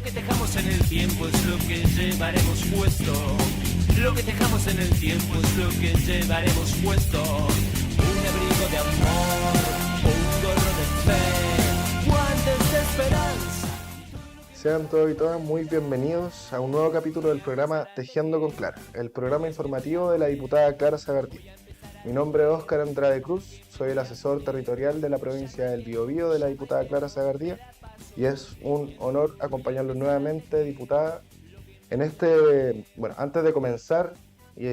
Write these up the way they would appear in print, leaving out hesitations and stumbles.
que dejamos en el tiempo es lo que llevaremos puesto. Lo que dejamos en el tiempo es lo que llevaremos puesto. Un abrigo de amor, un gorro de fe, guantes de esperanza. Sean todos y todas muy bienvenidos a un nuevo capítulo del programa Tejiendo con Clara, el programa informativo de la diputada Clara Sagardía. Mi nombre es Óscar Andrade Cruz, soy el asesor territorial de la provincia del Biobío de la diputada Clara Sagardía y es un honor acompañarlos nuevamente, diputada. Antes de comenzar y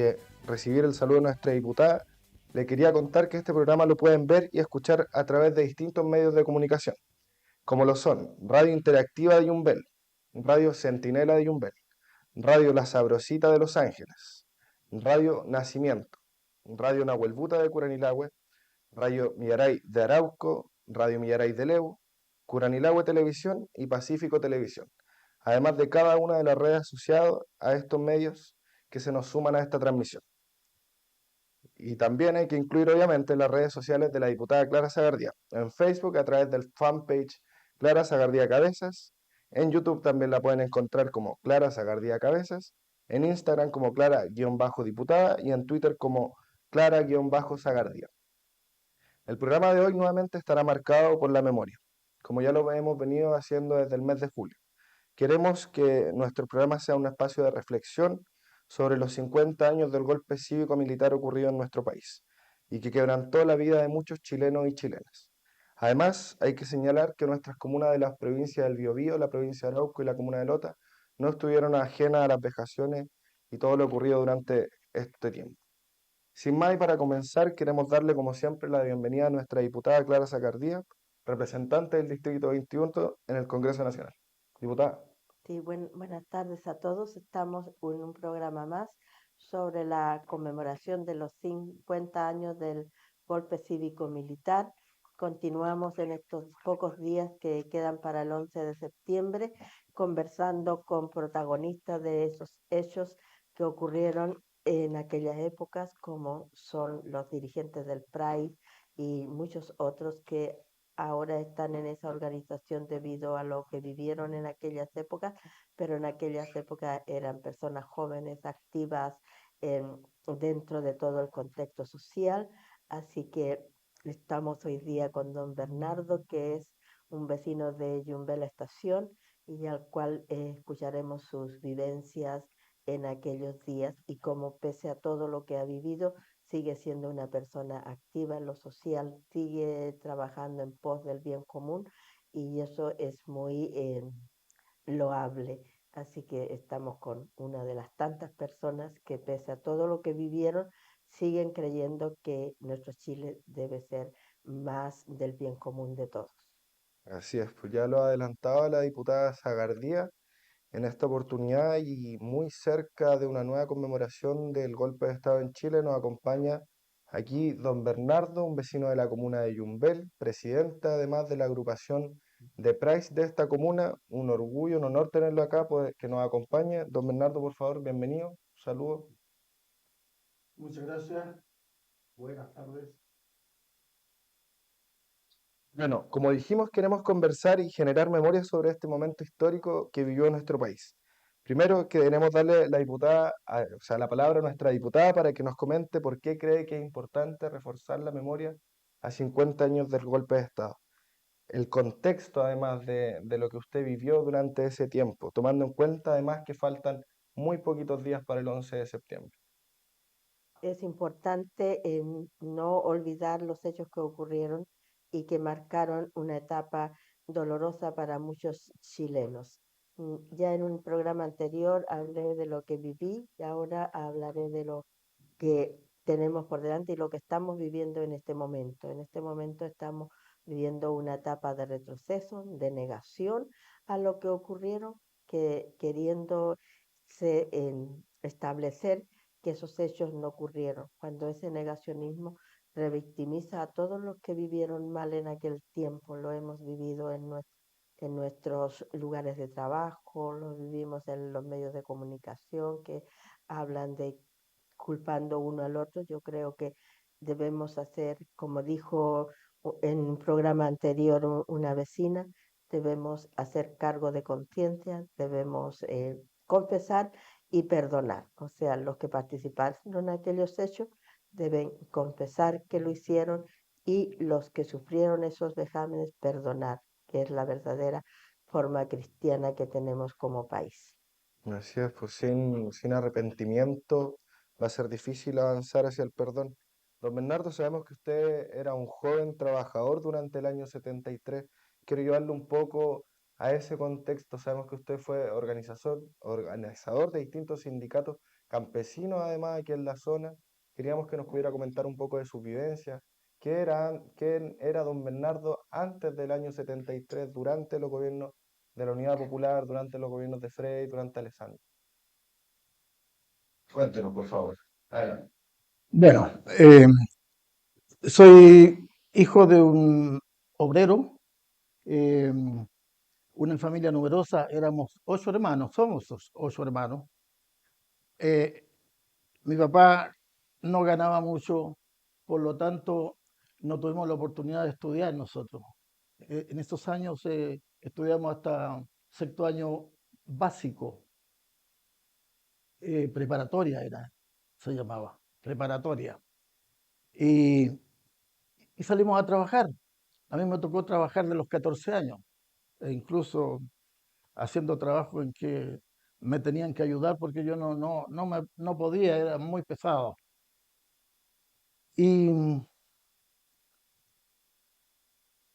recibir el saludo de nuestra diputada, le quería contar que este programa lo pueden ver y escuchar a través de distintos medios de comunicación como lo son Radio Interactiva de Yumbel, Radio Centinela de Yumbel, Radio La Sabrosita de Los Ángeles, Radio Nacimiento, Radio Nahuelbuta de Curanilahue, Radio Millaray de Arauco, Radio Millaray de Leu, Curanilahue Televisión y Pacífico Televisión, además de cada una de las redes asociadas a estos medios que se nos suman a esta transmisión. Y también hay que incluir obviamente las redes sociales de la diputada Clara Sagardía. En Facebook a través del fanpage Clara Sagardía Cabezas. En YouTube también la pueden encontrar como Clara Sagardía Cabezas. En Instagram como Clara-diputada y en Twitter como Clara-sagardía. El programa de hoy nuevamente estará marcado por la memoria, como ya lo hemos venido haciendo desde el mes de julio. Queremos que nuestro programa sea un espacio de reflexión sobre los 50 años del golpe cívico-militar ocurrido en nuestro país y que quebrantó la vida de muchos chilenos y chilenas. Además, hay que señalar que nuestras comunas de las provincias del Biobío, la provincia de Arauco y la comuna de Lota no estuvieron ajenas a las vejaciones y todo lo ocurrido durante este tiempo. Sin más y para comenzar, queremos darle como siempre la bienvenida a nuestra diputada Clara Sagardía, representante del Distrito 21 en el Congreso Nacional. Diputada. Sí, buenas tardes a todos. Estamos en un programa más sobre la conmemoración de los 50 años del golpe cívico-militar. Continuamos en estos pocos días que quedan para el 11 de septiembre, conversando con protagonistas de esos hechos que ocurrieron en aquellas épocas, como son los dirigentes del PRAI y muchos otros que ahora están en esa organización debido a lo que vivieron en aquellas épocas, pero en aquellas épocas eran personas jóvenes, activas dentro de todo el contexto social. Así que estamos hoy día con don Bernardo, que es un vecino de Yumbel Estación y al cual escucharemos sus vivencias en aquellos días y cómo pese a todo lo que ha vivido, sigue siendo una persona activa en lo social, sigue trabajando en pos del bien común y eso es muy loable. Así que estamos con una de las tantas personas que pese a todo lo que vivieron, siguen creyendo que nuestro Chile debe ser más del bien común de todos. Así es, pues ya lo adelantaba la diputada Sagardía en esta oportunidad y muy cerca de una nueva conmemoración del golpe de Estado en Chile nos acompaña aquí don Bernardo, un vecino de la comuna de Yumbel, presidente además de la agrupación de Price de esta comuna. Un orgullo, un honor tenerlo acá, pues, que nos acompañe. Don Bernardo, por favor, bienvenido. Saludos. Muchas gracias. Buenas tardes. Bueno, como dijimos, queremos conversar y generar memorias sobre este momento histórico que vivió nuestro país. Primero queremos darle la palabra a nuestra diputada para que nos comente por qué cree que es importante reforzar la memoria a 50 años del golpe de Estado. El contexto, además de lo que usted vivió durante ese tiempo, tomando en cuenta además que faltan muy poquitos días para el 11 de septiembre. Es importante no olvidar los hechos que ocurrieron y que marcaron una etapa dolorosa para muchos chilenos. Ya en un programa anterior hablé de lo que viví y ahora hablaré de lo que tenemos por delante y lo que estamos viviendo en este momento. En este momento estamos viviendo una etapa de retroceso, de negación a lo que ocurrieron, que queriendo establecer que esos hechos no ocurrieron, cuando ese negacionismo revictimiza a todos los que vivieron mal en aquel tiempo. Lo hemos vivido en nuestros lugares de trabajo, lo vivimos en los medios de comunicación que hablan de culpando uno al otro. Yo creo que debemos hacer, como dijo en un programa anterior una vecina, debemos hacer cargo de conciencia, debemos confesar y perdonar. O sea, los que participaron en aquellos hechos deben confesar que lo hicieron y los que sufrieron esos vejámenes perdonar, que es la verdadera forma cristiana que tenemos como país. Así es, pues sin arrepentimiento va a ser difícil avanzar hacia el perdón. Don Bernardo, sabemos que usted era un joven trabajador durante el año 73. Quiero llevarlo un poco a ese contexto. Sabemos que usted fue organizador de distintos sindicatos campesinos, además, aquí en la zona. Queríamos que nos pudiera comentar un poco de sus vivencias. ¿Quién era don Bernardo antes del año 73, durante los gobiernos de la Unidad Popular, durante los gobiernos de Frei, durante Alessandro? Cuéntenos, por favor. Adelante. Bueno, soy hijo de un obrero, eh, una familia numerosa, éramos 8 hermanos, somos 8 hermanos. Eh, Mi papá no ganaba mucho, por lo tanto no tuvimos la oportunidad de estudiar nosotros. En estos años estudiamos hasta sexto año básico, preparatoria se llamaba, preparatoria. Y, y salimos a trabajar. A mí me tocó trabajar de los 14 años, e incluso haciendo trabajo en que me tenían que ayudar porque yo no podía, era muy pesado. Y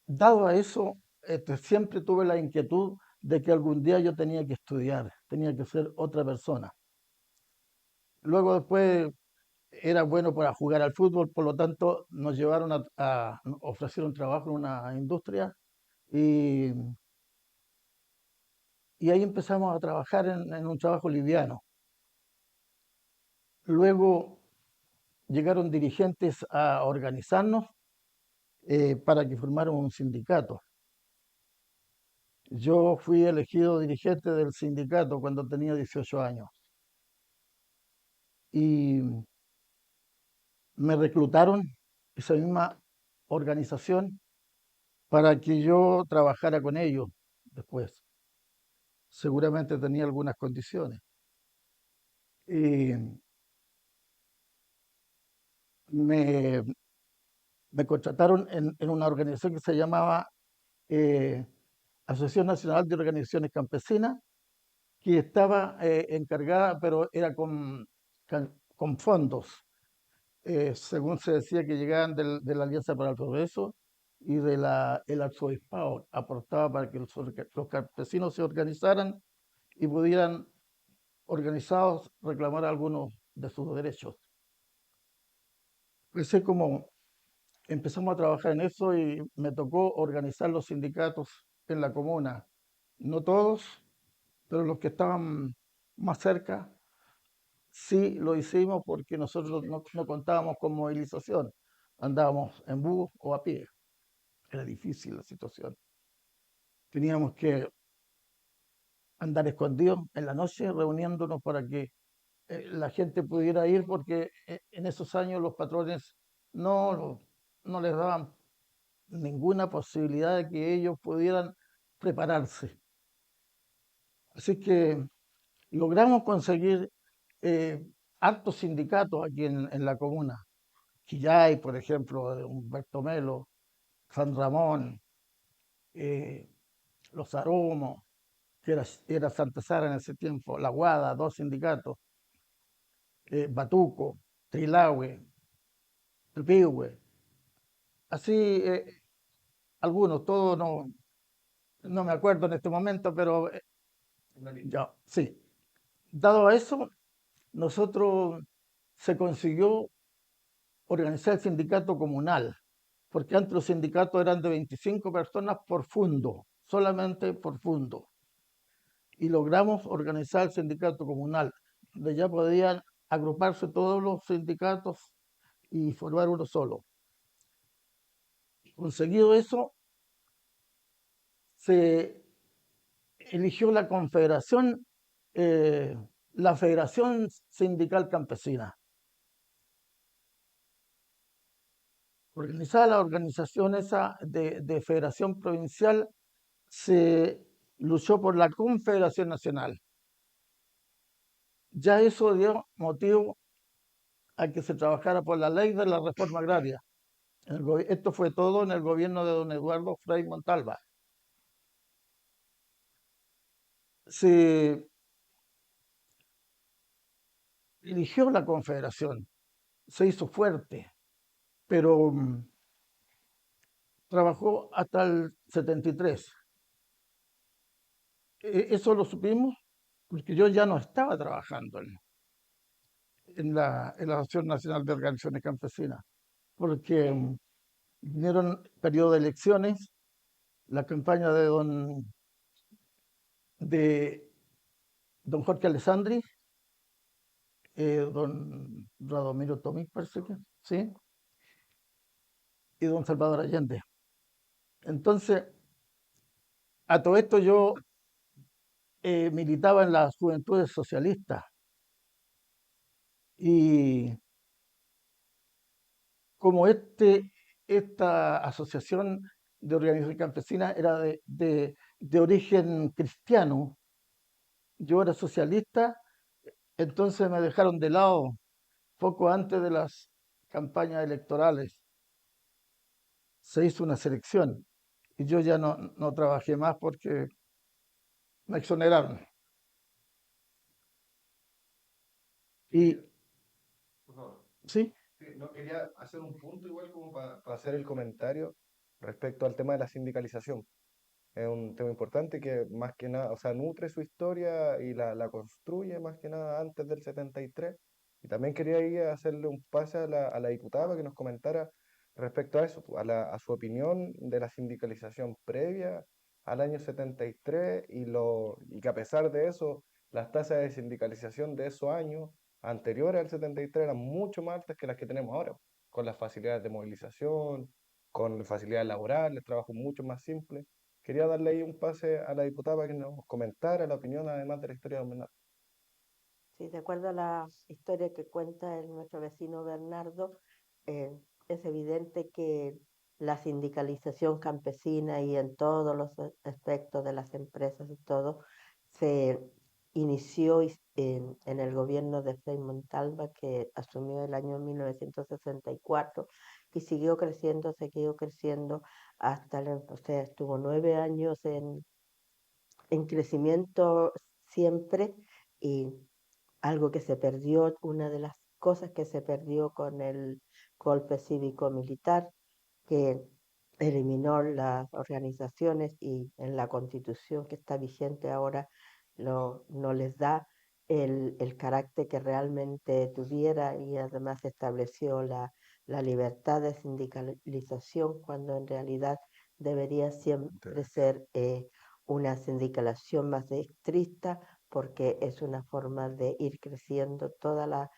dado a eso, siempre tuve la inquietud de que algún día yo tenía que estudiar, tenía que ser otra persona. Luego después era bueno para jugar al fútbol, por lo tanto nos llevaron nos ofrecieron trabajo en una industria y, y ahí empezamos a trabajar en un trabajo liviano. Luego llegaron dirigentes a organizarnos para que formáramos un sindicato. Yo fui elegido dirigente del sindicato cuando tenía 18 años y me reclutaron esa misma organización para que yo trabajara con ellos después. Seguramente tenía algunas condiciones. Y me, me contrataron en una organización que se llamaba Asociación Nacional de Organizaciones Campesinas, que estaba encargada, pero era con fondos, según se decía que llegaban de la Alianza para el Progreso y el arzobispado, aportaba para que los campesinos se organizaran y pudieran, organizados, reclamar algunos de sus derechos. Pues es como empezamos a trabajar en eso y me tocó organizar los sindicatos en la comuna. No todos, pero los que estaban más cerca, sí lo hicimos porque nosotros no contábamos con movilización. Andábamos en bus o a pie. Era difícil la situación. Teníamos que andar escondidos en la noche reuniéndonos para que la gente pudiera ir porque en esos años los patrones no, no les daban ninguna posibilidad de que ellos pudieran prepararse. Así que logramos conseguir hartos sindicatos aquí en la comuna. Quillay, por ejemplo, de Humberto Melo, San Ramón, Los Aromos, que era Santa Sara en ese tiempo, La Guada, 2 sindicatos, Batuco, Trilahue, Pihue. Así, algunos, todos no me acuerdo en este momento, pero ya, sí. Dado a eso, nosotros se consiguió organizar el sindicato comunal, porque antes los sindicatos eran de 25 personas por fundo, solamente por fundo. Y logramos organizar el sindicato comunal, donde ya podían agruparse todos los sindicatos y formar uno solo. Conseguido eso, se eligió la confederación, la Federación Sindical Campesina. Organizada la organización esa de Federación Provincial, se luchó por la Confederación Nacional. Ya eso dio motivo a que se trabajara por la ley de la reforma agraria. Esto fue todo en el gobierno de don Eduardo Frei Montalva. Se eligió la Confederación, se hizo fuerte, pero trabajó hasta el 73. Eso lo supimos porque yo ya no estaba trabajando en la Asociación Nacional de Organizaciones Campesinas, porque vinieron periodo de elecciones, la campaña de don Jorge Alessandri, don Radomiro Tomic, parece que, ¿sí? Y don Salvador Allende. Entonces, a todo esto yo militaba en las Juventudes Socialistas y como esta asociación de organización campesina era de origen cristiano, yo era socialista, entonces me dejaron de lado poco antes de las campañas electorales. Se hizo una selección y yo ya no trabajé más porque me exoneraron. Y Por favor. sí, Sí, no, quería hacer un punto igual como para hacer el comentario respecto al tema de la sindicalización. Es un tema importante que más que nada, o sea, nutre su historia y la construye más que nada antes del 73. Y también quería ir a hacerle un pase a la diputada para que nos comentara respecto a eso, a su opinión de la sindicalización previa al año 73 y que a pesar de eso, las tasas de sindicalización de esos años anteriores al 73 eran mucho más altas que las que tenemos ahora, con las facilidades de movilización, con facilidades laborales, trabajo mucho más simple. Quería darle ahí un pase a la diputada para que nos comentara la opinión, además de la historia de don Bernardo. Sí, de acuerdo a la historia que cuenta nuestro vecino Bernardo, eh, es evidente que la sindicalización campesina y en todos los aspectos de las empresas y todo se inició en el gobierno de Frei Montalva, que asumió el año 1964 y siguió creciendo hasta, o sea, estuvo 9 años en crecimiento siempre y algo que se perdió, una de las cosas que se perdió con el golpe cívico-militar, que eliminó las organizaciones y en la constitución que está vigente ahora no les da el carácter que realmente tuviera y además estableció la libertad de sindicalización cuando en realidad debería siempre ser una sindicalización más estricta porque es una forma de ir creciendo toda la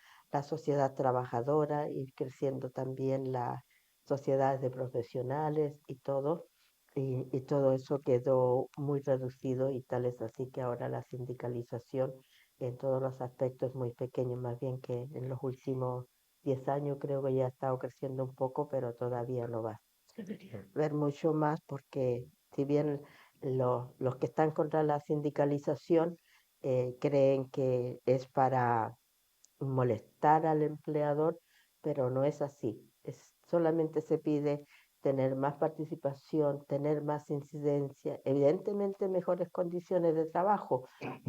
sociedad trabajadora, ir creciendo también las sociedades de profesionales y todo eso quedó muy reducido y tal es así que ahora la sindicalización en todos los aspectos es muy pequeño, más bien que en los últimos 10 años creo que ya ha estado creciendo un poco, pero todavía no va a ver mucho más porque si bien los que están contra la sindicalización creen que es para molestar al empleador, pero no es así. Solamente se pide tener más participación, tener más incidencia, evidentemente mejores condiciones de trabajo,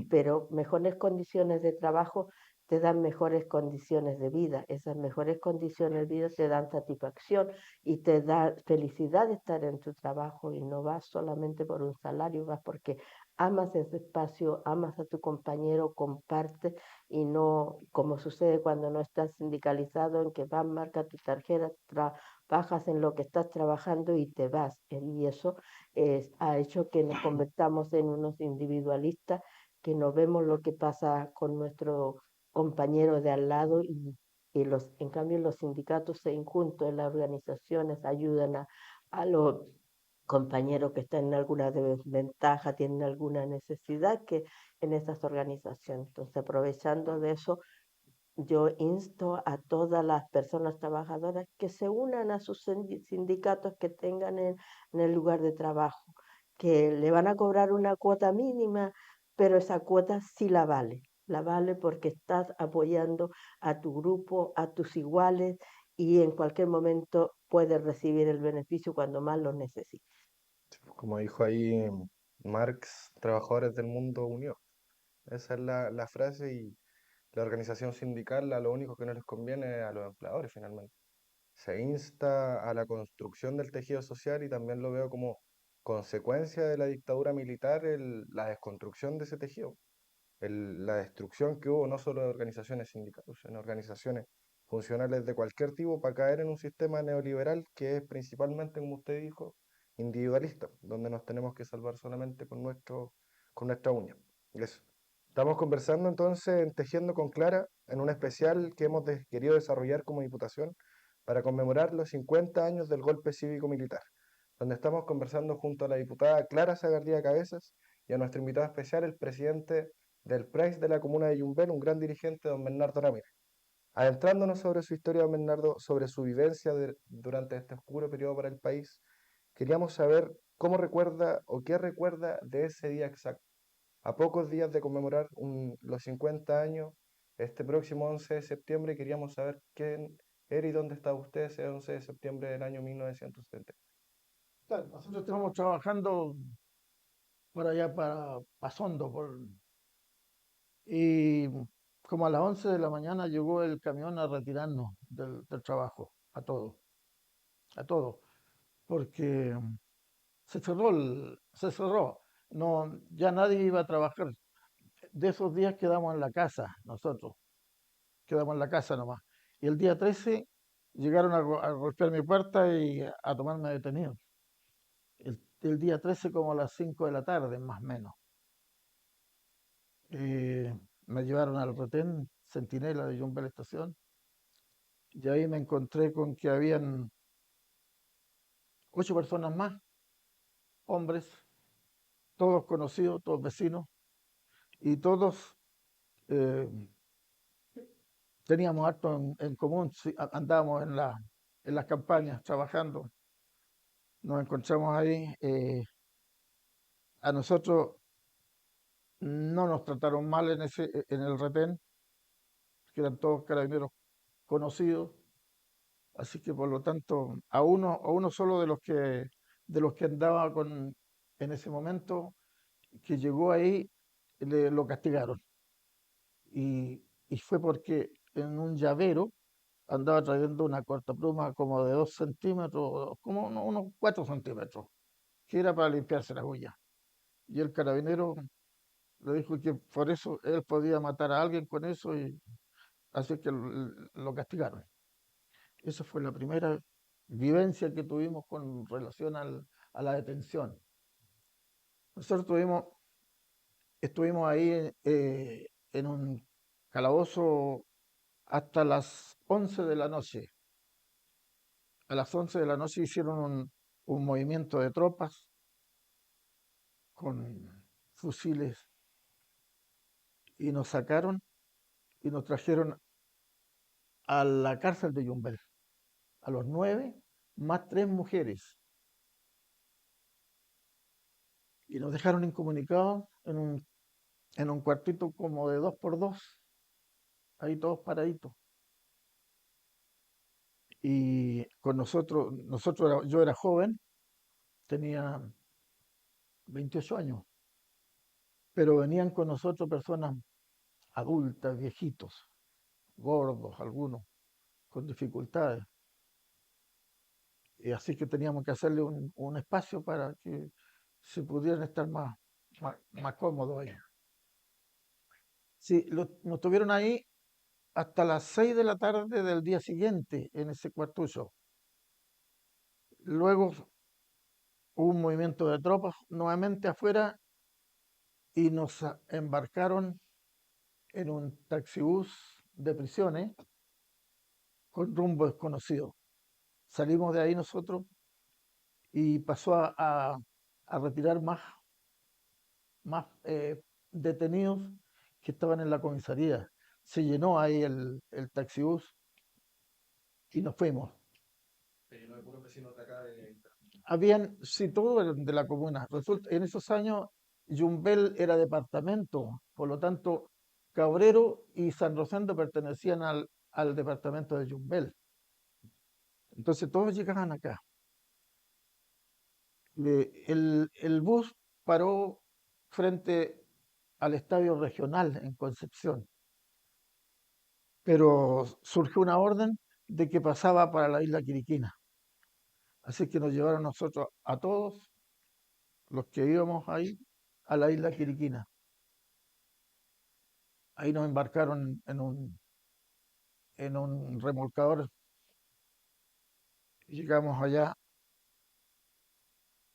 pero mejores condiciones de trabajo te dan mejores condiciones de vida. Esas mejores condiciones de vida te dan satisfacción y te da felicidad de estar en tu trabajo y no vas solamente por un salario, vas porque amas ese espacio, amas a tu compañero, compartes y no como sucede cuando no estás sindicalizado en que vas, marca tu tarjeta, trabajas en lo que estás trabajando y te vas. Y eso ha hecho que nos convertamos en unos individualistas que no vemos lo que pasa con nuestro compañero de al lado en cambio los sindicatos se juntos en las organizaciones ayudan a los compañeros que están en alguna desventaja, tienen alguna necesidad que en esas organizaciones. Entonces, aprovechando de eso, yo insto a todas las personas trabajadoras que se unan a sus sindicatos que tengan en el lugar de trabajo, que le van a cobrar una cuota mínima, pero esa cuota sí la vale porque estás apoyando a tu grupo, a tus iguales y en cualquier momento puedes recibir el beneficio cuando más lo necesites. Como dijo ahí Marx, trabajadores del mundo unidos. Esa es la frase y la organización sindical a lo único que no les conviene es a los empleadores finalmente. Se insta a la construcción del tejido social y también lo veo como consecuencia de la dictadura militar la desconstrucción de ese tejido, la destrucción que hubo no solo de organizaciones sindicales, sino organizaciones funcionales de cualquier tipo para caer en un sistema neoliberal que es principalmente, como usted dijo, individualista, donde nos tenemos que salvar solamente con nuestra uña. Eso. Estamos conversando entonces en Tejiendo con Clara, en un especial que hemos querido desarrollar como Diputación para conmemorar los 50 años del golpe cívico-militar, donde estamos conversando junto a la diputada Clara Zagardía Cabezas y a nuestro invitado especial, el presidente del PRES de la comuna de Yumbel, un gran dirigente, don Bernardo Ramírez. Adentrándonos sobre su historia, don Bernardo, sobre su vivencia durante este oscuro periodo para el país, queríamos saber cómo recuerda o qué recuerda de ese día exacto. A pocos días de conmemorar los 50 años, este próximo 11 de septiembre, queríamos saber quién era y dónde estaba usted ese 11 de septiembre del año 1970. Claro, nosotros estamos trabajando por allá para Pasondo, y como a las 11 de la mañana llegó el camión a retirarnos del trabajo, a todos, porque se cerró, no, ya nadie iba a trabajar. De esos días quedamos en la casa, nosotros, quedamos en la casa nomás. Y el día 13 llegaron a golpear mi puerta y a tomarme detenido. El día 13 como a las 5 de la tarde, más o menos. Eh, Me llevaron al retén Centinela de Yumbel Estación y ahí me encontré con que habían 8 personas más, hombres, todos conocidos, todos vecinos, y todos eh, teníamos harto en común, sí, andábamos en las campañas trabajando, nos encontramos ahí. A nosotros no nos trataron mal en el retén, que eran todos carabineros conocidos, así que por lo tanto a uno solo de los que andaba en ese momento que llegó ahí lo castigaron y fue porque en un llavero andaba trayendo una cortapluma como de 2 centímetros, como unos 4 centímetros, que era para limpiarse las uñas. Y el carabinero le dijo que por eso él podía matar a alguien con eso y así que lo castigaron. Esa fue la primera vivencia que tuvimos con relación a la detención. Nosotros estuvimos ahí en un calabozo hasta las 11 de la noche. A las 11 de la noche hicieron un movimiento de tropas con fusiles y nos sacaron y nos trajeron a la cárcel de Yumbel, a los 9 más 3 mujeres. Y nos dejaron incomunicados en un cuartito como de 2 por 2, ahí todos paraditos. Y con yo era joven, tenía 28 años, pero venían con nosotros personas adultas, viejitos, gordos, algunos, con dificultades. Y así que teníamos que hacerle un espacio para que se pudieran estar más cómodos ahí. Sí, nos tuvieron ahí hasta las 6 de la tarde del día siguiente en ese cuartucho. Luego hubo un movimiento de tropas nuevamente afuera y nos embarcaron en un taxibús de prisiones con rumbo desconocido. Salimos de ahí nosotros y pasó a retirar más detenidos que estaban en la comisaría. Se llenó ahí el taxibús y nos fuimos. Se llenó de puros vecinos de acá de... sí, todo era de la comuna. Resulta, en esos años, Yumbel era departamento, por lo tanto, Cabrero y San Rosendo pertenecían al departamento de Yumbel. Entonces todos llegaban acá. El bus paró frente al estadio regional en Concepción, pero surgió una orden de que pasaba para la isla Quiriquina. Así que nos llevaron nosotros a todos los que íbamos ahí a la isla Quiriquina. Ahí nos embarcaron en un remolcador. Llegamos allá,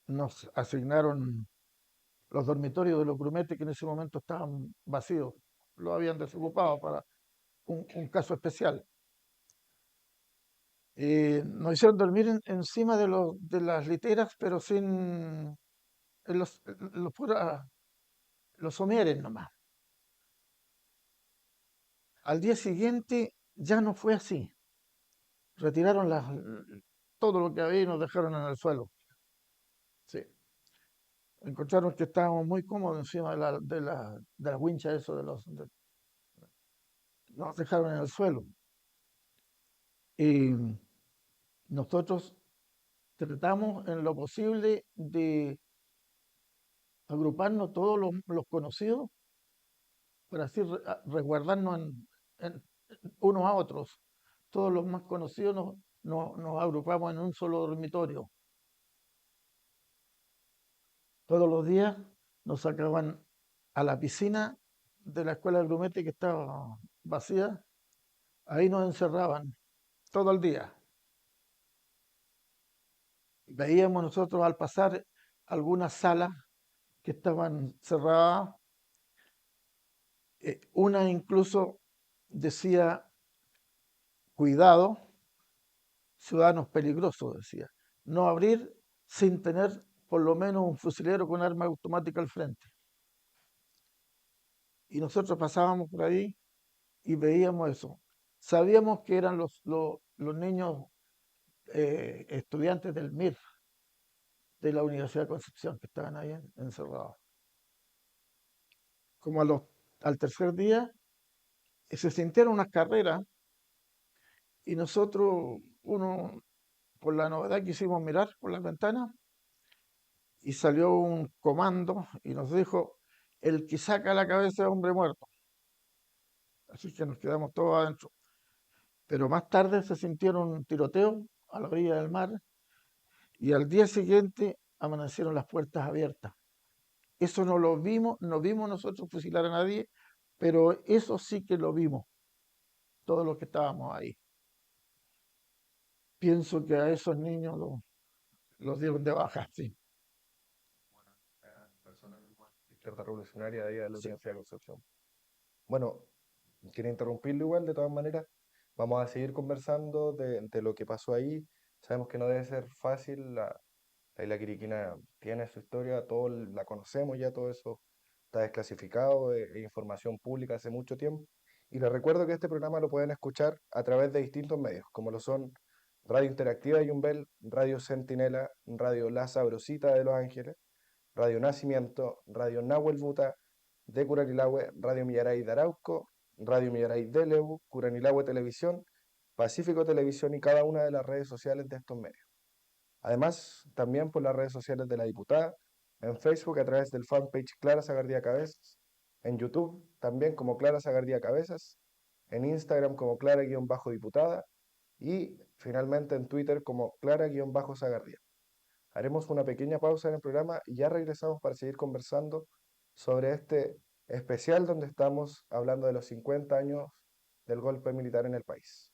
nos asignaron los dormitorios de los grumetes que en ese momento estaban vacíos. Lo habían desocupado para un caso especial. Nos hicieron dormir encima de las literas, pero sin en los somieres nomás. Al día siguiente ya no fue así. Retiraron todo lo que había y nos dejaron en el suelo. Sí. Encontraron que estábamos muy cómodos encima de la wincha, nos dejaron en el suelo. Y nosotros tratamos en lo posible de agruparnos todos los conocidos para así resguardarnos unos a otros. Todos los más conocidos nos agrupamos en un solo dormitorio. Todos los días nos sacaban a la piscina de la escuela de grumete que estaba vacía. Ahí nos encerraban todo el día. Veíamos nosotros al pasar algunas salas que estaban cerradas. Una incluso decía, cuidado, ciudadanos peligrosos, decía. No abrir sin tener por lo menos un fusilero con arma automática al frente. Y nosotros pasábamos por ahí y veíamos eso. Sabíamos que eran los niños estudiantes del MIR, de la Universidad de Concepción, que estaban ahí encerrados. Como al tercer día, se sintieron unas carreras y nosotros, por la novedad, quisimos mirar por las ventanas y salió un comando y nos dijo, el que saca la cabeza es hombre muerto. Así que nos quedamos todos adentro. Pero más tarde se sintieron un tiroteo a la orilla del mar y al día siguiente amanecieron las puertas abiertas. Eso no lo vimos, no vimos nosotros fusilar a nadie, pero eso sí que lo vimos, todos los que estábamos ahí. Pienso que a esos niños los dieron de baja, sí. Personas de izquierda revolucionaria de ahí de la Sí. Universidad de Concepción. Bueno, quería interrumpirlo igual, de todas maneras. Vamos a seguir conversando de lo que pasó ahí. Sabemos que no debe ser fácil. La isla Quiriquina tiene su historia, todos la conocemos ya, todo eso está desclasificado, es información pública hace mucho tiempo. Y les recuerdo que este programa lo pueden escuchar a través de distintos medios, como lo son Radio Interactiva de Yumbel, Radio Centinela, Radio La Sabrosita de Los Ángeles, Radio Nacimiento, Radio Nahuel Buta de Curanilahue, Radio Millaray de Arauco, Radio Millaray de Lebu, Curanilahue Televisión, Pacífico Televisión y cada una de las redes sociales de estos medios. Además, también por las redes sociales de la diputada, en Facebook a través del fanpage Clara Sagardía Cabezas, en YouTube también como Clara Sagardía Cabezas, en Instagram como Clara-diputada y finalmente en Twitter como Clara-Sagardía. Haremos una pequeña pausa en el programa y ya regresamos para seguir conversando sobre este especial donde estamos hablando de los 50 años del golpe militar en el país.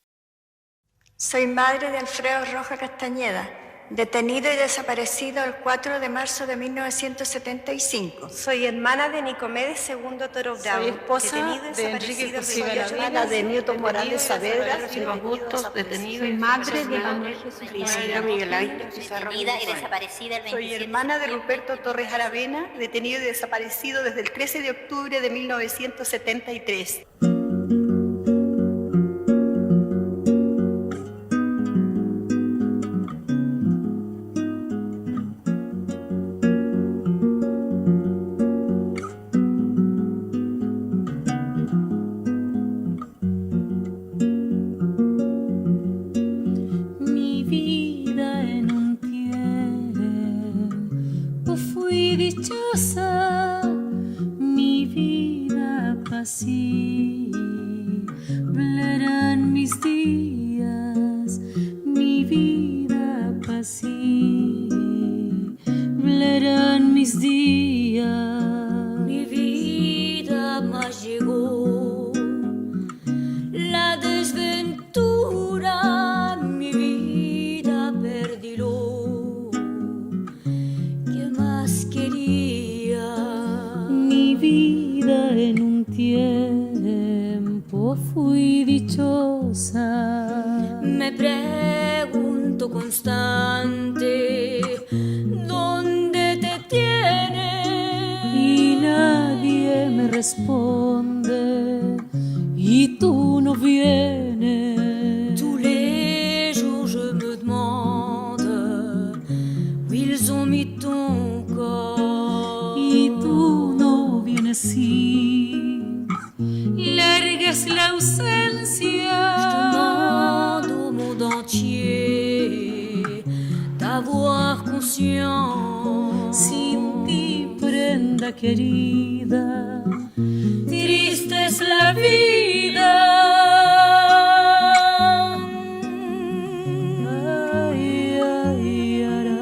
Soy madre de Alfredo Roja Castañeda, detenido y desaparecido el 4 de marzo de 1975. Soy hermana de Nicomedes II Toro Bravo. Soy esposa de Enrique Cosío hermana de Newton Morales Saavedra, Silva Bustos, detenido. Soy madre de Manuel Jesús Isidro Miguel Ángel detenida y desaparecida el 27. Soy hermana de Ruperto Torres Aravena, detenido y desaparecido desde el 13 de octubre de 1973. así, hablarán mis días, mi vida así, hablarán mis días. Mi vida más llegó la desventura, mi vida perdí lo que más quería. Mi vida en un tiempo fui dichosa. Me pregunto constante, ¿dónde te tienes? Y nadie me responde, y tú no vienes. Tous les jours je me demande où ils ont mis ton corps. Y tú no vienes, sí, largas la ausencia. Je demande au monde entier d'avoir conscience. Sin ti, prenda querida, triste es la vida. Ay, ay, ara.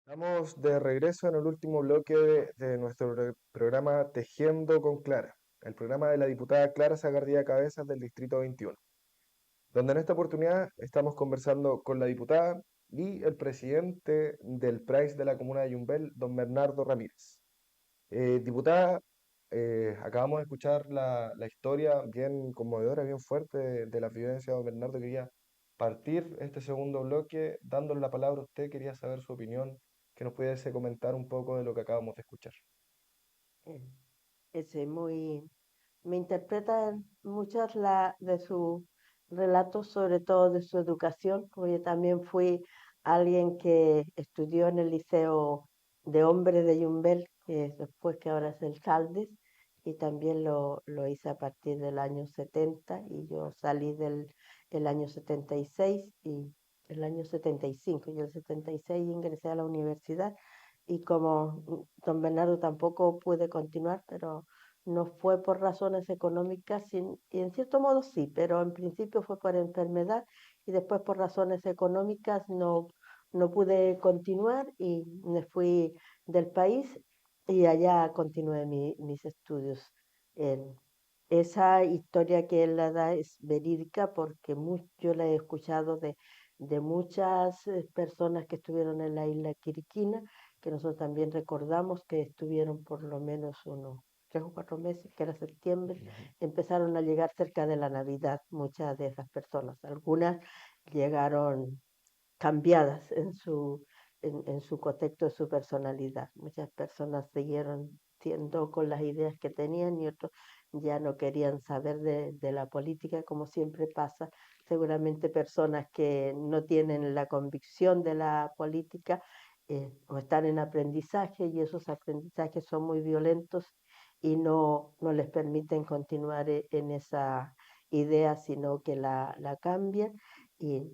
Estamos de regreso en el último bloque de nuestro programa Tejiendo con Clara, el programa de la diputada Clara Zagardía Cabezas del Distrito 21, donde en esta oportunidad estamos conversando con la diputada y el presidente del PRAIS de la comuna de Yumbel, don Bernardo Ramírez. Diputada, acabamos de escuchar la historia bien conmovedora, bien fuerte de la vivencia de don Bernardo. Quería partir este segundo bloque dándole la palabra a usted. Quería saber su opinión, que nos pudiese comentar un poco de lo que acabamos de escuchar. Ese muy, me interpreta muchas de sus relatos, sobre todo de su educación, porque yo también fui alguien que estudió en el Liceo de Hombres de Yumbel, que es después que ahora es el Saldes, y también lo hice a partir del año 70, y yo salí el año 76 y el año 75, y el 76 ingresé a la universidad, y como don Bernardo tampoco pude continuar, pero no fue por razones económicas, y en cierto modo sí, pero en principio fue por enfermedad y después por razones económicas no pude continuar y me fui del país y allá continué mis estudios. En esa historia que él la da es verídica porque yo la he escuchado de muchas personas que estuvieron en la isla Quiriquina, que nosotros también recordamos que estuvieron por lo menos unos 3 o 4 meses, que era septiembre. Empezaron a llegar cerca de la Navidad muchas de esas personas. Algunas llegaron cambiadas en su contexto, de su personalidad. Muchas personas siguieron siendo con las ideas que tenían y otros ya no querían saber de la política, como siempre pasa. Seguramente personas que no tienen la convicción de la política o están en aprendizaje, y esos aprendizajes son muy violentos y no les permiten continuar en esa idea, sino que la cambian. Y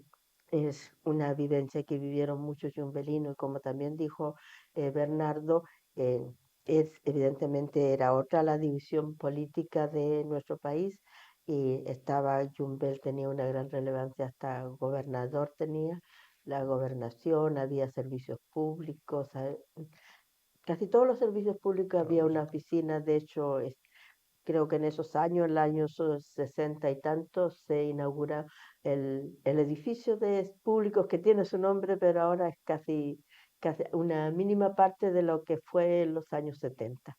es una vivencia que vivieron muchos yumbelinos, y como también dijo Bernardo, eh, evidentemente era otra la división política de nuestro país, y Yumbel tenía una gran relevancia, hasta gobernador tenía la gobernación, había servicios públicos, casi todos los servicios públicos había una oficina. De hecho, creo que en esos años, en el año 60 y tantos, se inaugura el edificio de públicos que tiene su nombre, pero ahora es casi una mínima parte de lo que fue en los años 70.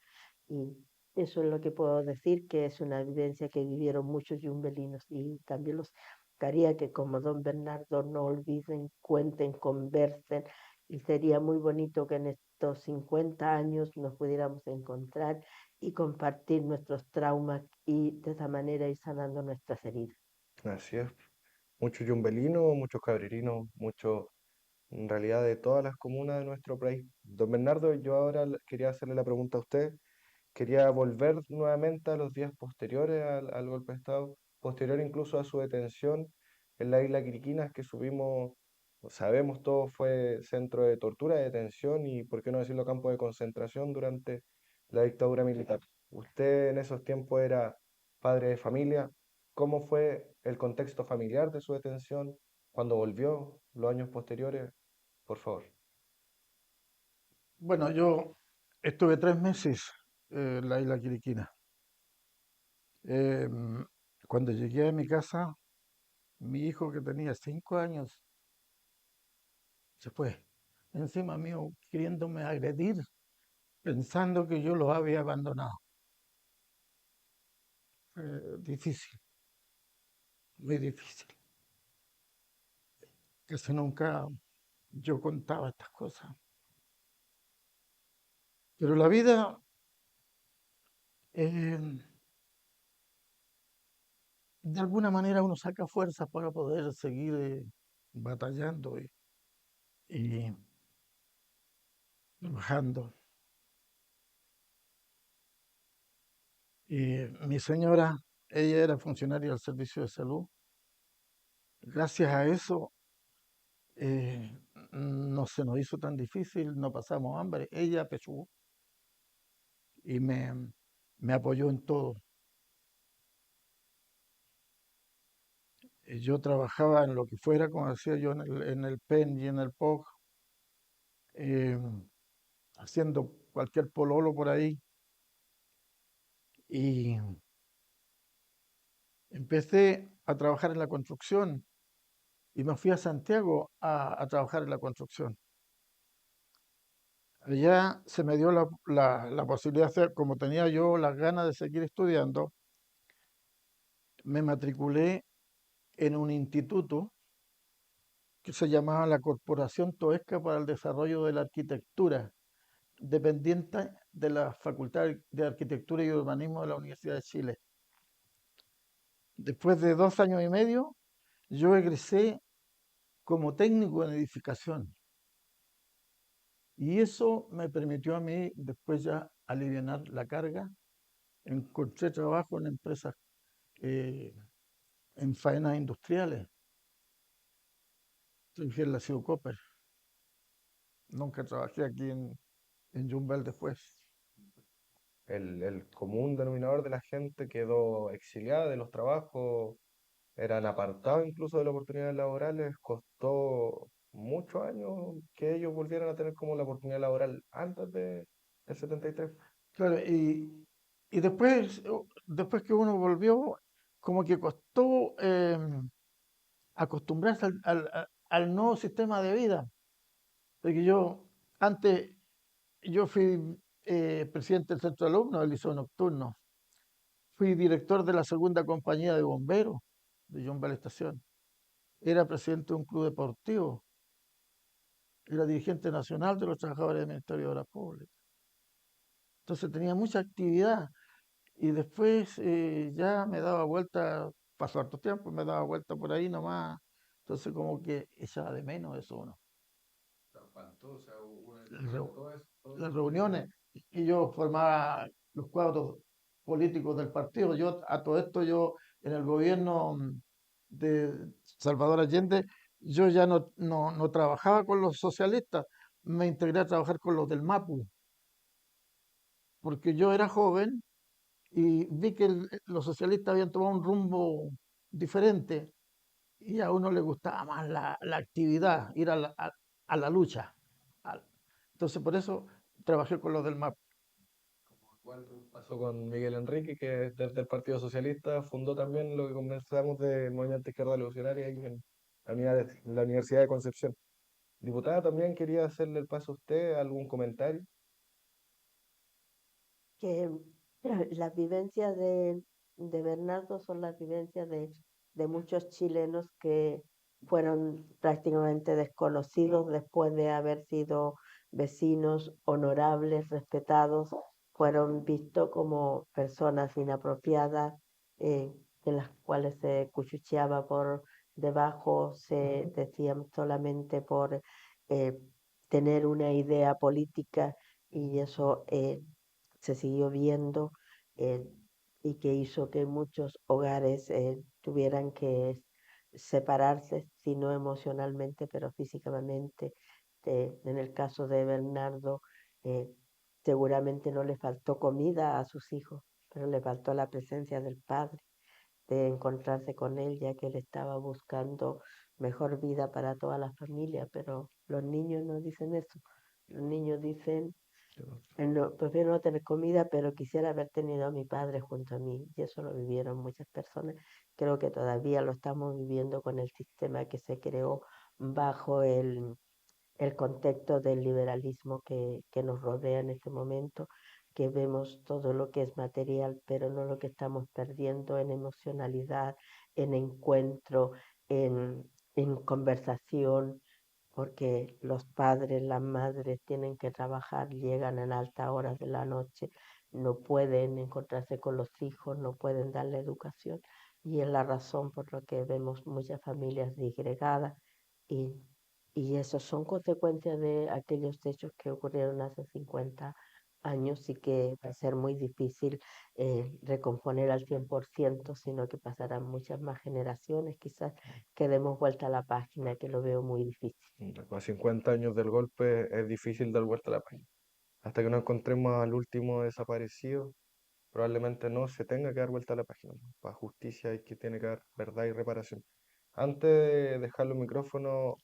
Y eso es lo que puedo decir, que es una vivencia que vivieron muchos yumbelinos, y también los quería que, como don Bernardo, no olviden, cuenten, conversen, y sería muy bonito que en estos 50 años nos pudiéramos encontrar y compartir nuestros traumas, y de esa manera ir sanando nuestras heridas. Así es, muchos yumbelinos, muchos cabrerinos, muchos en realidad de todas las comunas de nuestro país. Don Bernardo, yo ahora quería hacerle la pregunta a usted. Quería volver nuevamente a los días posteriores al golpe de Estado, posterior incluso a su detención. en la isla Quiriquinas, que supimos, sabemos todos, fue centro de tortura, de detención y, por qué no decirlo, campo de concentración durante la dictadura militar. Usted en esos tiempos era padre de familia. ¿Cómo fue el contexto familiar de su detención cuando volvió, los años posteriores? Por favor. Bueno, yo estuve 3 meses en la isla Quiriquina. Em, Cuando llegué a mi casa, mi hijo que tenía 5 años se fue encima mío queriéndome agredir, pensando que yo lo había abandonado. Difícil, muy difícil. Casi nunca yo contaba estas cosas. Pero la vida, eh, de alguna manera uno saca fuerzas para poder seguir batallando y trabajando. Y mi señora, ella era funcionaria del servicio de salud. Gracias a eso, no se nos hizo tan difícil, no pasamos hambre. Ella pechugó y me apoyó en todo. Yo trabajaba en lo que fuera, como decía yo, en el PEN y en el POG, eh, haciendo cualquier pololo por ahí. Y empecé a trabajar en la construcción y me fui a Santiago a trabajar en la construcción. Allá se me dio la posibilidad de hacer, como tenía yo las ganas de seguir estudiando, me matriculé en un instituto que se llamaba la Corporación Toesca para el Desarrollo de la Arquitectura, dependiente de la Facultad de Arquitectura y Urbanismo de la Universidad de Chile. Después de 2 años y medio, yo egresé como técnico en edificación. Y eso me permitió a mí después ya alivianar la carga. Encontré trabajo en empresas, eh, en faenas industriales. Trabajé en la Ciudad Copper. Nunca trabajé aquí en Yumbel después. El común denominador de la gente quedó exiliada de los trabajos, eran apartados incluso de las oportunidades laborales, costó muchos años que ellos volvieran a tener como la oportunidad laboral antes del 73. Claro, y después que uno volvió, como que costó acostumbrarse al nuevo sistema de vida. Porque antes, yo fui presidente del centro de alumnos del Liceo Nocturno. Fui director de la segunda compañía de bomberos de Yumbel Estación. Era presidente de un club deportivo. Era dirigente nacional de los trabajadores del Ministerio de Obras Públicas. Entonces tenía mucha actividad. Y después ya me daba vuelta, pasó harto tiempo, me daba vuelta por ahí nomás. Entonces como que echaba de menos eso uno. Las reuniones, y yo formaba los cuadros políticos del partido. Yo a todo esto, yo en el gobierno de Salvador Allende, yo ya no trabajaba con los socialistas, me integré a trabajar con los del MAPU, porque yo era joven y vi que los socialistas habían tomado un rumbo diferente y a uno le gustaba más la actividad, ir a la lucha. Al- Entonces por eso trabajé con los del MAP. Igual pasó con Miguel Enrique, que desde el Partido Socialista fundó también lo que comenzamos del Movimiento Izquierda Revolucionaria ahí en la Universidad de Concepción. Diputada, también quería hacerle el paso a usted, algún comentario. Que las vivencias de Bernardo son las vivencias de muchos chilenos que fueron prácticamente desconocidos después de haber sido vecinos honorables, respetados, fueron vistos como personas inapropiadas, de las cuales se cuchucheaba por debajo, se decían solamente por eh, tener una idea política y eso se siguió viendo, eh, y que hizo que muchos hogares tuvieran que separarse, si no emocionalmente, pero físicamente. En el caso de Bernardo, eh, seguramente no le faltó comida a sus hijos, pero le faltó la presencia del padre, de encontrarse con él, ya que él estaba buscando mejor vida para toda la familia, pero los niños no dicen eso. Los niños dicen, no, prefiero no tener comida, pero quisiera haber tenido a mi padre junto a mí, y eso lo vivieron muchas personas. Creo que todavía lo estamos viviendo con el sistema que se creó bajo el contexto del liberalismo que nos rodea en este momento, que vemos todo lo que es material, pero no lo que estamos perdiendo en emocionalidad, en encuentro, en conversación, porque los padres, las madres tienen que trabajar, llegan en altas horas de la noche, no pueden encontrarse con los hijos, no pueden darle educación, y es la razón por la que vemos muchas familias disgregadas y y eso son consecuencias de aquellos hechos que ocurrieron hace 50 años y que va a ser muy difícil recomponer al 100%, sino que pasarán muchas más generaciones, quizás que demos vuelta a la página, que lo veo muy difícil. A 50 años del golpe es difícil dar vuelta a la página. Hasta que no encontremos al último desaparecido, probablemente no se tenga que dar vuelta a la página. Para justicia hay que tiene que haber verdad y reparación. Antes de dejar los micrófonos,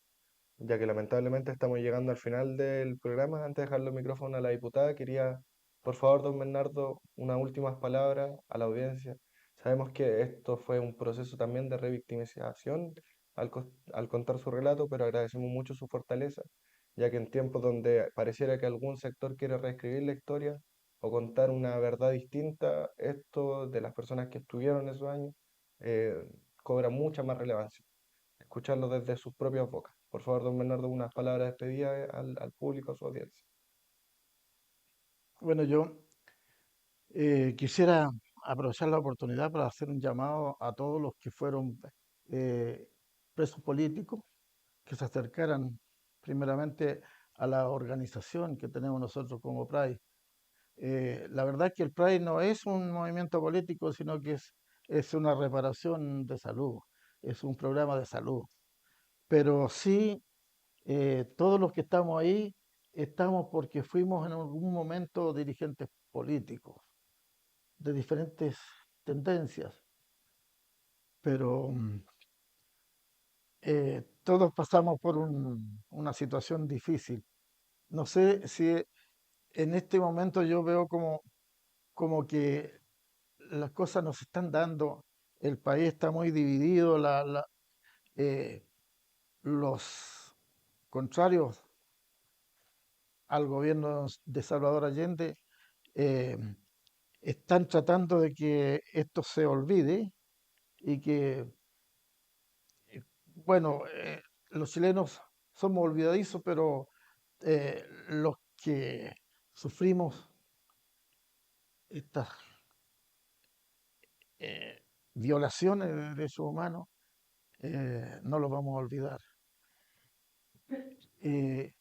ya que lamentablemente estamos llegando al final del programa, antes de dejar los micrófonos a la diputada, quería, por favor, don Bernardo, unas últimas palabras a la audiencia. Sabemos que esto fue un proceso también de revictimización al contar su relato, pero agradecemos mucho su fortaleza, ya que en tiempos donde pareciera que algún sector quiere reescribir la historia o contar una verdad distinta, esto de las personas que estuvieron esos años eh, cobra mucha más relevancia escucharlo desde sus propias bocas. Por favor, don Bernardo, unas palabras de despedida al público, a su audiencia. Bueno, yo quisiera aprovechar la oportunidad para hacer un llamado a todos los que fueron eh, presos políticos, que se acercaran primeramente a la organización que tenemos nosotros como PRAI. La verdad es que el PRAI no es un movimiento político, sino que es una reparación de salud, es un programa de salud. Pero sí, todos los que estamos ahí estamos porque fuimos en algún momento dirigentes políticos de diferentes tendencias, pero todos pasamos por una situación difícil. No sé si en este momento yo veo como que las cosas nos están dando, el país está muy dividido, eh, los contrarios al gobierno de Salvador Allende eh, están tratando de que esto se olvide y que, bueno, los chilenos somos olvidadizos, pero los que sufrimos estas violaciones de derechos humanos no lo vamos a olvidar. Eh,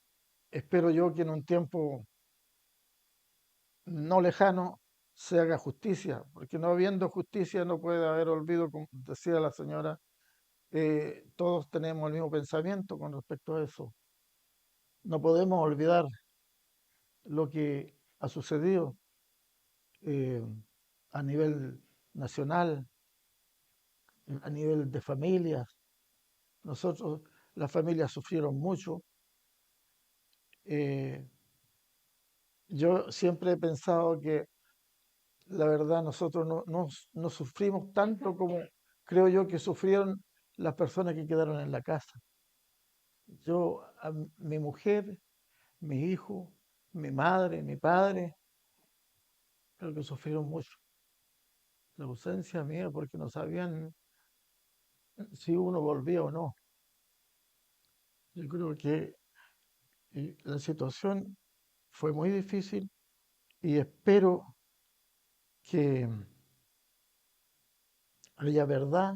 Espero yo que en un tiempo no lejano se haga justicia, porque no habiendo justicia no puede haber olvido, como decía la señora. Todos tenemos el mismo pensamiento con respecto a eso. No podemos olvidar lo que ha sucedido eh, a nivel nacional, a nivel de familias. Nosotros, las familias sufrieron mucho. Eh, yo siempre he pensado que la verdad nosotros no sufrimos tanto como creo yo que sufrieron las personas que quedaron en la casa. Yo, mi mujer, mi hijo, mi madre, mi padre, creo que sufrieron mucho. La ausencia mía porque no sabían si uno volvía o no. Yo creo que la situación fue muy difícil y espero que haya verdad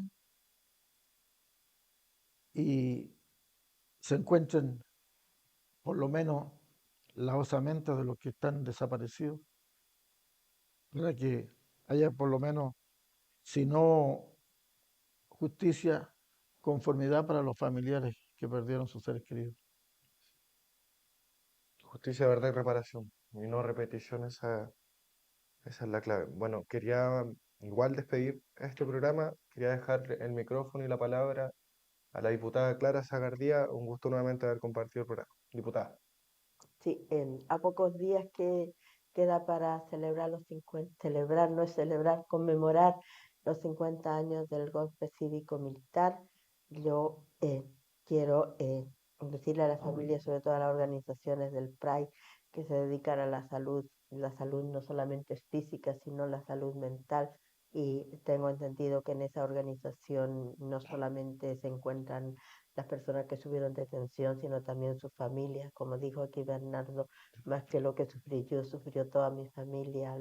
y se encuentren por lo menos las osamentas de los que están desaparecidos, para que haya por lo menos, si no justicia, conformidad para los familiares que perdieron sus seres queridos. Justicia, verdad y reparación. Y no repetición, esa es la clave. Bueno, quería igual despedir este programa. Quería dejar el micrófono y la palabra a la diputada Clara Zagardía. Un gusto nuevamente haber compartido el programa. Diputada. Sí, a pocos días que queda para celebrar los 50, celebrar, no es celebrar, conmemorar los 50 años del golpe cívico-militar, yo quiero decirle a las familias, sobre todo a las organizaciones del PRAI, que se dedican a la salud no solamente física, sino la salud mental. Y tengo entendido que en esa organización no solamente se encuentran las personas que sufrieron detención, sino también sus familias. Como dijo aquí Bernardo, más que lo que sufrí yo, sufrió toda mi familia,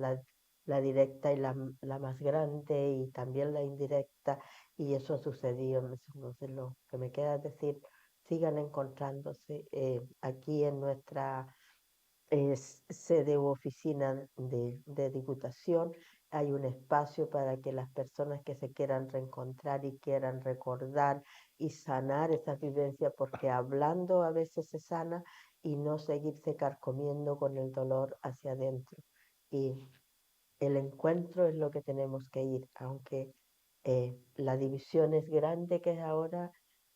la directa y la más grande y también la indirecta, y eso sucedió. Entonces lo que me queda es decir, sigan encontrándose aquí en nuestra sede u oficina de Diputación. Hay un espacio para que las personas que se quieran reencontrar y quieran recordar y sanar esa vivencia, porque hablando a veces se sana, y no seguirse carcomiendo con el dolor hacia adentro. Y el encuentro es lo que tenemos que ir, aunque la división es grande que es ahora,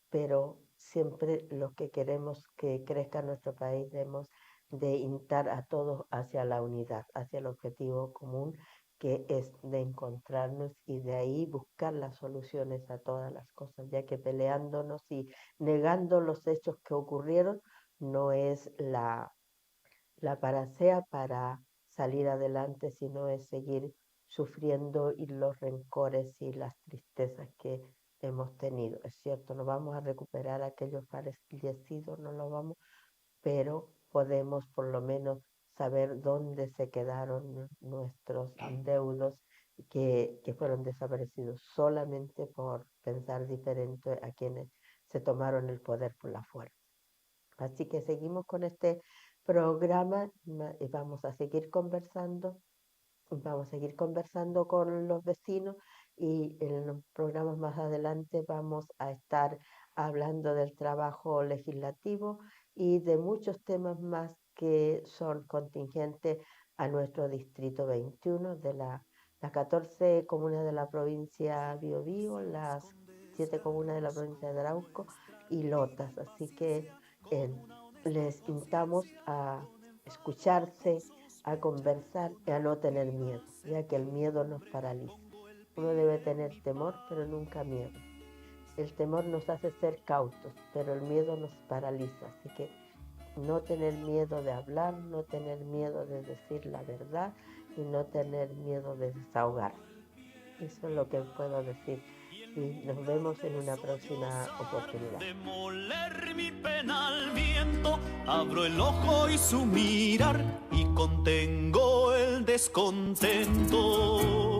pero siempre lo que queremos que crezca nuestro país debemos de instar a todos hacia la unidad, hacia el objetivo común, que es de encontrarnos y de ahí buscar las soluciones a todas las cosas, ya que peleándonos y negando los hechos que ocurrieron no es la panacea para salir adelante, sino es seguir sufriendo y los rencores y las tristezas que hemos tenido. Es cierto, no vamos a recuperar a aquellos fallecidos, no lo vamos, pero podemos por lo menos saber dónde se quedaron nuestros deudos que fueron desaparecidos solamente por pensar diferente a quienes se tomaron el poder por la fuerza. Así que seguimos con este programa y vamos a seguir conversando con los vecinos, y en los programas más adelante vamos a estar hablando del trabajo legislativo y de muchos temas más que son contingentes a nuestro distrito 21 de las 14 comunas de la provincia Biobío, las 7 comunas de la provincia de Arauco y Lotas. Así que les invitamos a escucharse, a conversar y a no tener miedo, ya que el miedo nos paraliza. Uno debe tener temor, pero nunca miedo. El temor nos hace ser cautos, pero el miedo nos paraliza. Así que no tener miedo de hablar, no tener miedo de decir la verdad y no tener miedo de desahogar. Eso es lo que puedo decir. Y nos vemos en una próxima oportunidad. Demoler mi pena al viento, abro el ojo y su mirar y contengo el descontento.